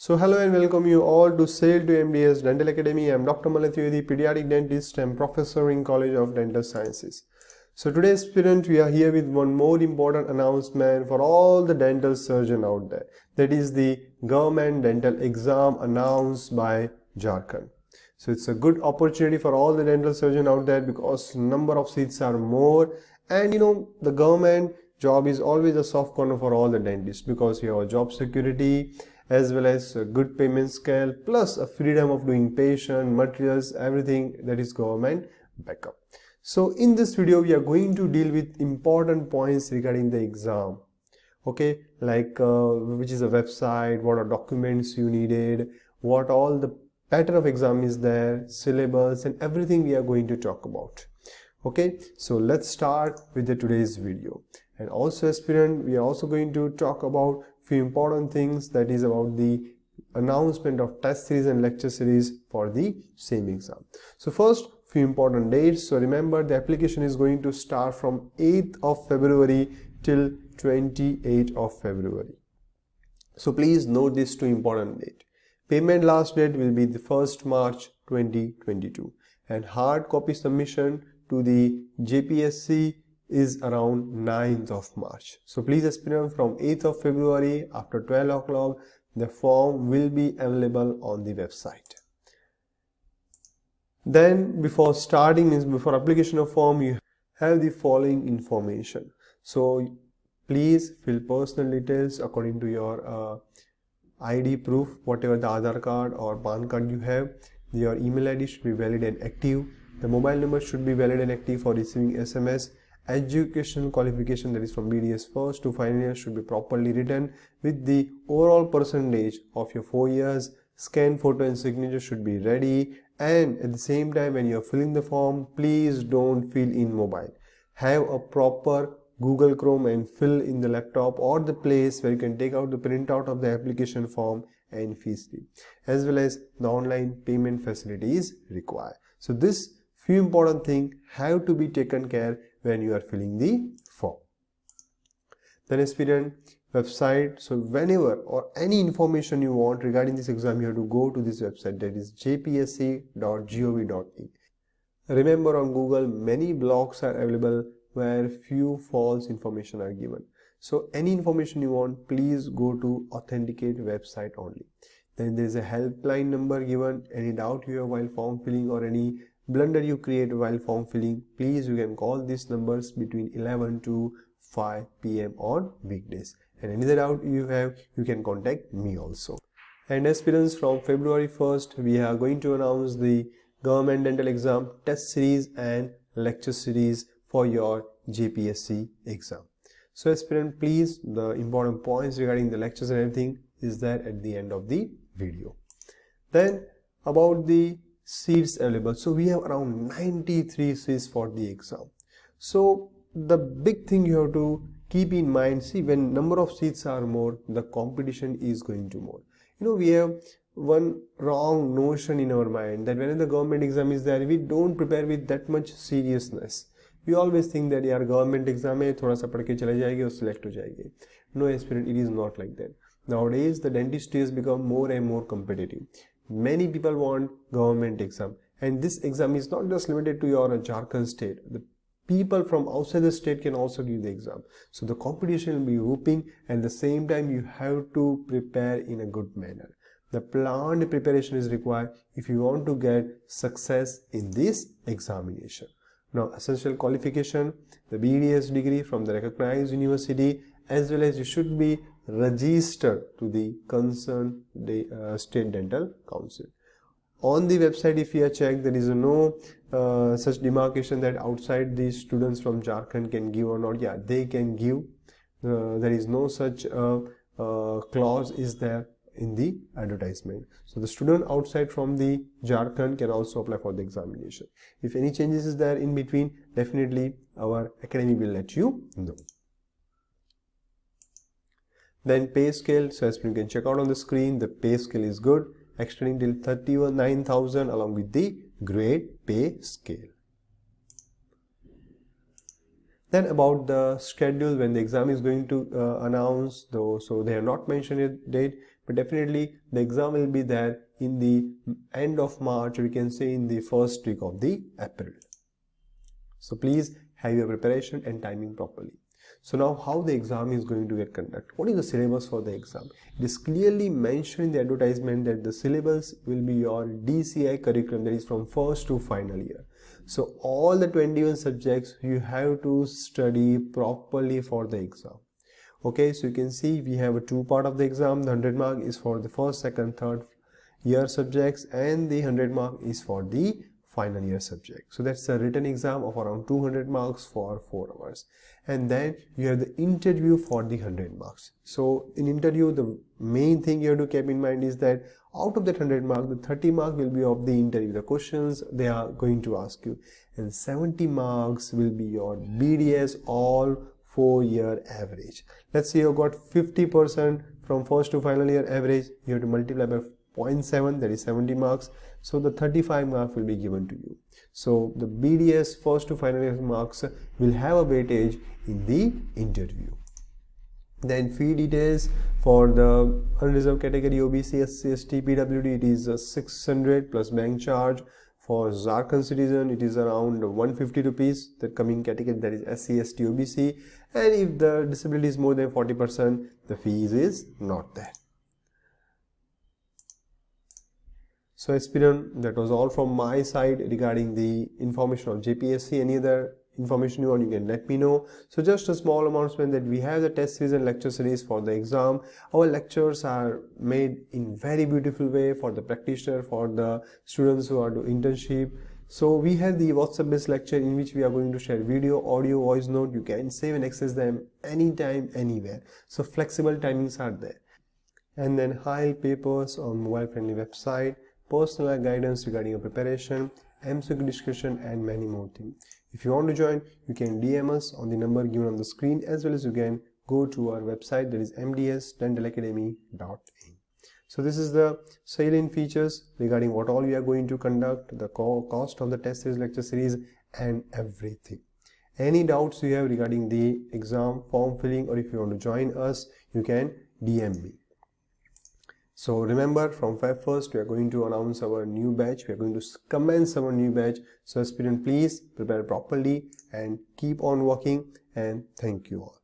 So hello and welcome you all to Sail to MDS Dental Academy. I am Dr. Malathio, the pediatric dentist and professor in College of Dental Sciences. So today, student, we are here with one more important announcement for all the dental surgeon out there. That is the government dental exam announced by Jharkhand. So it's a good opportunity for all the dental surgeon out there because number of seats are more, and the government job is always a soft corner for all the dentists because you have a job security as well as a good payment scale plus a freedom of doing patient, materials, everything that is government backup. So in this video we are going to deal with important points regarding the exam. Okay, like which is a website, what are documents you needed, what all the pattern of exam is there, syllabus, and everything we are going to talk about. Okay, so let's start with the today's video. And also, aspirant, we are also going to talk about few important things, that is about the announcement of test series and lecture series for the same exam. So first, few important dates. So remember, the application is going to start from 8th of February till 28th of February. So please note these two important dates. Payment last date will be the 1st March 2022, and hard copy submission to the JPSC is around 9th of March. So please aspirant, from 8th of February after 12 o'clock the form will be available on the website. Then before application of form, you have the following information. So please fill personal details according to your ID proof, whatever the Aadhaar card or PAN card you have. Your email ID should be valid and active. The mobile number should be valid and active for receiving SMS. Educational qualification, that is from BDS first to final year, should be properly written with the overall percentage of your 4 years. Scan photo and signature should be ready, and at the same time when you are filling the form, please don't fill in mobile. Have a proper Google Chrome and fill in the laptop or the place where you can take out the printout of the application form and fill it, as well as the online payment facility is required. So this few important things have to be taken care when you are filling the form. Then aspirant, website. So whenever or any information you want regarding this exam, you have to go to this website, that is jpsc.gov.in. Remember, on Google many blogs are available where few false information are given. So any information you want, please go to authenticate website only. Then there is a helpline number given. Any doubt you have while form filling or any blunder you create while form filling, please you can call these numbers between 11 to 5 PM on weekdays. And any other doubt you have, you can contact me also. And aspirants, from February 1st we are going to announce the government dental exam test series and lecture series for your JPSC exam. So aspirant, please, the important points regarding the lectures and everything is there at the end of the video. Then about the seats available. So we have around 93 seats for the exam. So the big thing you have to keep in mind, see, when number of seats are more, the competition is going to more. We have one wrong notion in our mind that when the government exam is there, we don't prepare with that much seriousness. We always think that यार government exam है, थोड़ा सा पढ़ के चले जाएंगे और select हो जाएंगे. No aspirant, it is not like that. Nowadays the dentistry has become more and more competitive. Many people want government exam, and this exam is not just limited to your Jharkhand state. The people from outside the state can also give the exam. So the competition will be whooping, and at the same time you have to prepare in a good manner. The planned preparation is required if you want to get success in this examination. Now, essential qualification, the BDS degree from the recognized university, as well as you should be registered to the concerned state dental council. On the website, if you check, there is no such demarcation that outside the students from Jharkhand can give or not. Yeah, they can give. There is no such clause is there in the advertisement. So the student outside from the Jharkhand can also apply for the examination. If any changes is there in between, definitely our academy will let you know. Then pay scale, so as you can check out on the screen, the pay scale is good, extending till 39,000 along with the grade pay scale. Then about the schedule, when the exam is going to announce, though, so they have not mentioned a date, but definitely the exam will be there in the end of March, or we can say in the first week of the April. So please have your preparation and timing properly. So now how the exam is going to get conducted. What is the syllabus for the exam? It is clearly mentioned in the advertisement that the syllabus will be your DCI curriculum, that is from first to final year. So all the 21 subjects you have to study properly for the exam. Okay, so you can see we have a two part of the exam. The 100 mark is for the first, second, third year subjects, and the 100 mark is for the final year subject. So that's a written exam of around 200 marks for 4 hours. And then you have the interview for the 100 marks. So in interview, the main thing you have to keep in mind is that out of that 100 mark, the 30 mark will be of the interview, the questions they are going to ask you, and 70 marks will be your BDS all 4-year average. Let's say you got 50% from first to final year average, you have to multiply by 0.7, that is 70 marks. So the 35 marks will be given to you. So the BDS first to final year marks will have a weightage in the interview. Then fee details for the unreserved category OBC, SC, ST, PWD, it is 600 plus bank charge. For Jharkhand citizen, it is around 150 rupees, the coming category, that is SC, ST, OBC. And if the disability is more than 40%, the fees is not there. So aspirant, that was all from my side regarding the information of JPSC. Any other information you want, you can let me know. So just a small announcement that we have the test series and lecture series for the exam. Our lectures are made in very beautiful way for the practitioner, for the students who are doing internship. So we have the WhatsApp based lecture in which we are going to share video, audio, voice note. You can save and access them anytime, anywhere. So flexible timings are there. And then high papers on mobile friendly website, personal guidance regarding your preparation, MCQ discussion, and many more things. If you want to join, you can DM us on the number given on the screen, as well as you can go to our website, that is mdsdentalacademy.in. So this is the salient features regarding what all we are going to conduct, the cost of the test series, lecture series, and everything. Any doubts you have regarding the exam form filling, or if you want to join us, you can DM me. So remember, from Feb 1st, we are going to announce our new batch. We are going to commence our new batch. So aspirant, please prepare properly and keep on working, and thank you all.